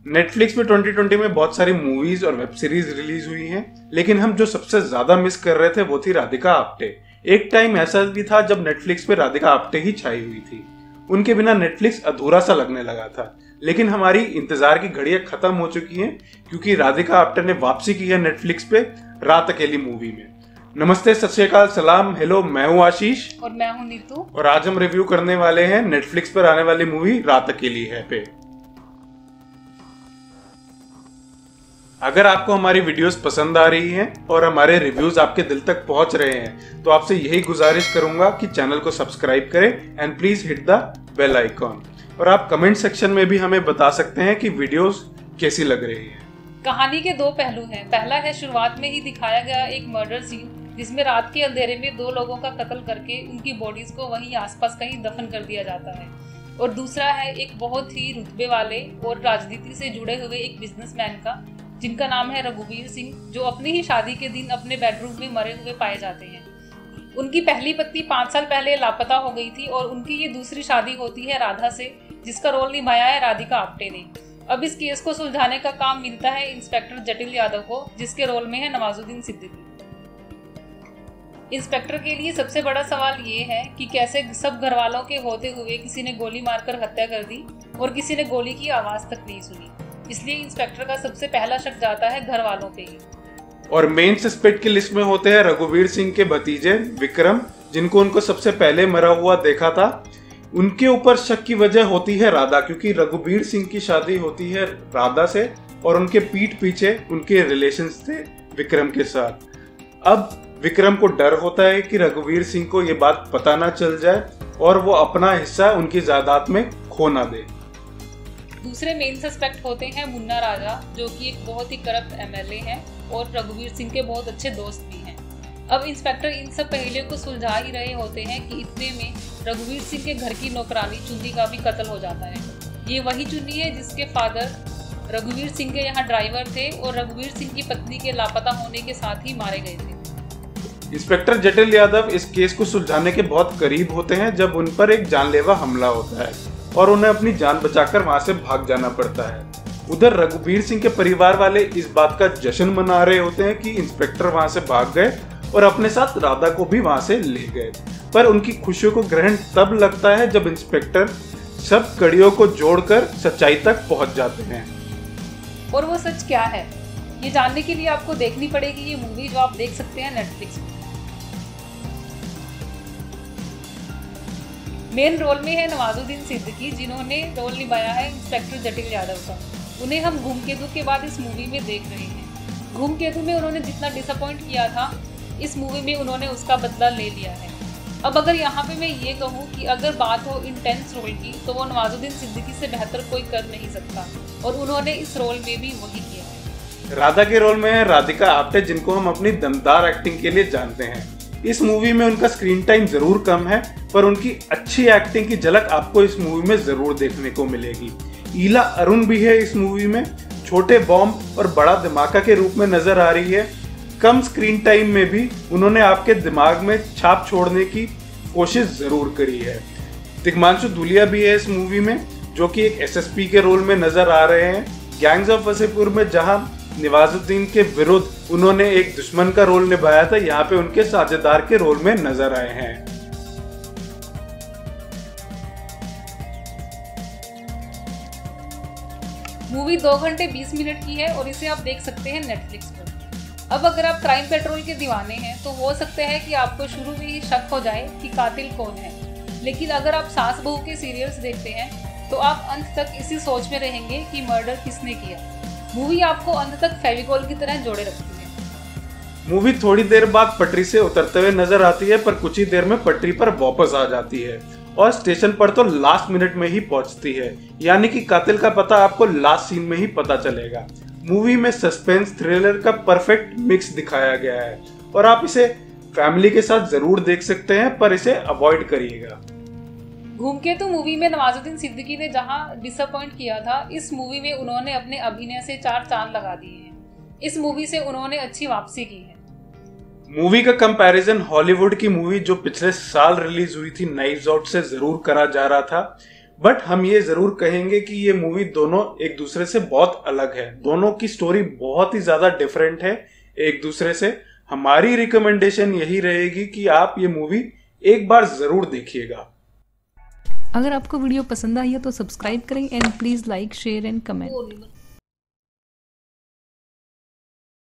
Netflix में 2020 में बहुत सारी मूवीज और वेब सीरीज रिलीज हुई हैं, लेकिन हम जो सबसे ज्यादा मिस कर रहे थे वो थी राधिका आप्टे। एक टाइम ऐसा भी था जब नेटफ्लिक्स पे राधिका आप्टे ही छाई हुई थी। उनके बिना नेटफ्लिक्स अधूरा सा लगने लगा था, लेकिन हमारी इंतजार की घड़ियां खत्म हो चुकी हैं क्योंकि राधिका आप्टे ने वापसी की है नेटफ्लिक्स पे रात अकेली मूवी में। नमस्ते, सत श्री अकाल, सलाम, हेलो, मैं हूँ आशीष और मैं हूँ नीतू और आज हम रिव्यू करने वाले हैं नेटफ्लिक्स पर आने वाली मूवी रात अकेली है पे। अगर आपको हमारी वीडियोस पसंद आ रही हैं और हमारे रिव्यूज आपके दिल तक पहुंच रहे हैं तो आपसे यही गुजारिश करूंगा कि चैनल को सब्सक्राइब करें and please hit the bell icon. और आप कमेंट सेक्शन में भी हमें बता सकते हैं कि वीडियोस कैसी लग रही है। कहानी के दो पहलू हैं। पहला है शुरुआत में ही दिखाया गया एक मर्डर सीन जिसमें रात के अंधेरे में दो लोगों का कत्ल करके उनकी बॉडीज को वहीं आसपास कहीं दफन कर दिया जाता है। और दूसरा है एक बहुत ही रुतबे वाले और राजनीति से जुड़े हुए एक बिजनेसमैन का, जिनका नाम है रघुवीर सिंह, जो अपनी ही शादी के दिन अपने बेडरूम में मरे हुए पाए जाते हैं। उनकी पहली पत्नी 5 साल पहले लापता हो गई थी और उनकी ये दूसरी शादी होती है राधा से, जिसका रोल निभाया है राधिका आप्टे ने। अब इस केस को सुलझाने का काम मिलता है इंस्पेक्टर जटिल यादव को, जिसके रोल में है नवाजुद्दीन सिद्दीकी। इंस्पेक्टर के लिए सबसे बड़ा सवाल ये है कि कैसे सब घर वालों के होते हुए किसी ने गोली मारकर हत्या कर दी और किसी ने गोली की आवाज तक नहीं सुनी। इसलिए इंस्पेक्टर का सबसे पहला शक जाता है घर वालों पे ही। और मेन सस्पेक्ट की लिस्ट में होते हैं रघुवीर सिंह के भतीजे विक्रम, जिनको उनको सबसे पहले मरा हुआ देखा था। उनके ऊपर शक की वजह होती है राधा, क्योंकि रघुवीर सिंह की शादी होती है राधा से और उनके पीठ पीछे उनके रिलेशंस थे विक्रम के साथ। अब विक्रम को डर होता है कि रघुवीर सिंह को ये बात पता ना चल जाए और वो अपना हिस्सा उनकी जायदाद में खो ना दे। दूसरे मेन सस्पेक्ट होते हैं मुन्ना राजा, जो कि एक बहुत ही करप्ट एमएलए हैं और रघुवीर सिंह के बहुत अच्छे दोस्त भी हैं। अब इंस्पेक्टर इन सब पहेलियों को सुलझा ही रहे होते हैं कि इतने में रघुवीर सिंह के घर की नौकरानी चुन्नी का भी कत्ल हो जाता है। ये वही चुन्नी है जिसके फादर रघुवीर सिंह के यहाँ ड्राइवर थे और रघुवीर सिंह की पत्नी के लापता होने के साथ ही मारे गए थे। इंस्पेक्टर जटिल यादव इस केस को सुलझाने के बहुत करीब होते हैं जब उन पर एक जानलेवा हमला होता है और उन्हें अपनी जान बचाकर वहां से भाग जाना पड़ता है। उधर रघुवीर सिंह के परिवार वाले इस बात का जश्न मना रहे होते हैं कि इंस्पेक्टर वहां से भाग गए और अपने साथ राधा को भी वहां से ले गए। पर उनकी खुशियों को ग्रहण तब लगता है जब इंस्पेक्टर सब कड़ियों को जोड़कर सच्चाई तक पहुंच जाते हैं। और वो सच क्या है, ये जानने के लिए आपको देखनी पड़ेगी ये मूवी, जो आप देख सकते हैं नेटफ्लिक्स में। मेन रोल में है नवाजुद्दीन सिद्दीकी, जिन्होंने रोल निभाया है इंस्पेक्टर जटिल यादव का। उन्हें हम धूमकेतु के बाद इस मूवी में देख रहे हैं। धूमकेतु में उन्होंने जितना डिसअपॉइंट किया था, इस मूवी में उन्होंने उसका बदला ले लिया है। अब अगर यहाँ पे मैं ये कहूँ कि अगर बात हो इंटेंस रोल की, तो वो नवाजुद्दीन सिद्दीकी से बेहतर कोई कर नहीं सकता और उन्होंने इस रोल में भी वही किया है। राधा के रोल में है राधिका आप्टे, जिनको हम अपनी दमदार एक्टिंग के लिए जानते हैं। इस मूवी में उनका स्क्रीन टाइम जरूर कम है, पर उनकी अच्छी एक्टिंग की झलक आपको इस मूवी में जरूर देखने को मिलेगी। ईला अरुण भी है इस मूवी में, छोटे बॉम्ब और बड़ा धमाका के रूप में नजर आ रही है। कम स्क्रीन टाइम में भी उन्होंने आपके दिमाग में छाप छोड़ने की कोशिश जरूर करी है। तिग्मांशु धूलिया भी है इस मूवी में, जो कि एक एसएसपी के रोल में नजर आ रहे हैं। गैंग्स ऑफ वसेपुर में जहां नवाजुद्दीन के विरुद्ध उन्होंने एक दुश्मन का रोल निभाया था, यहाँ पे उनके साझेदार के रोल में नजर आए हैं। मूवी 2 घंटे 20 मिनट की है और इसे आप देख सकते हैं नेटफ्लिक्स पर। अब अगर आप क्राइम पेट्रोल के दीवाने हैं तो हो सकता है कि आपको शुरू में ही शक हो जाए कि कातिल कौन है, लेकिन अगर आप सास बहू के सीरियल्स देखते हैं तो आप अंत तक इसी सोच में रहेंगे कि मर्डर किसने किया। मूवी आपको अंत तक फेविकॉल की तरह जोड़े रखती है। मूवी थोड़ी देर बाद पटरी से उतरते हुए नजर आती है, पर कुछ ही देर में पटरी पर वापस आ जाती है और स्टेशन पर तो लास्ट मिनट में ही पहुंचती है, यानी कि कातिल का पता आपको लास्ट सीन में ही पता चलेगा। मूवी में सस्पेंस थ्रिलर का परफेक्ट मिक्स दिखाया गया है और आप इसे फैमिली के साथ जरूर देख सकते हैं, पर इसे अवॉइड करिएगा। धूमकेतु मूवी में नवाजुद्दीन सिद्दीकी ने जहां डिसअपॉइंट किया था, इस मूवी में उन्होंने अपने अभिनय से 4 चांद लगा दिए हैं। इस मूवी से उन्होंने अच्छी वापसी की है। मूवी का कंपैरिजन हॉलीवुड की मूवी जो पिछले साल रिलीज हुई थी नाइव्स आउट से जरूर करा जा रहा था। बट हम ये जरूर कहेंगे कि ये मूवी दोनों एक दूसरे से बहुत अलग है। दोनों की स्टोरी बहुत ही ज्यादा डिफरेंट है एक दूसरे से। हमारी रिकमेंडेशन यही रहेगी कि आप ये मूवी एक बार जरूर देखिएगा। अगर आपको वीडियो पसंद आई है तो सब्सक्राइब करें and please like share and comment.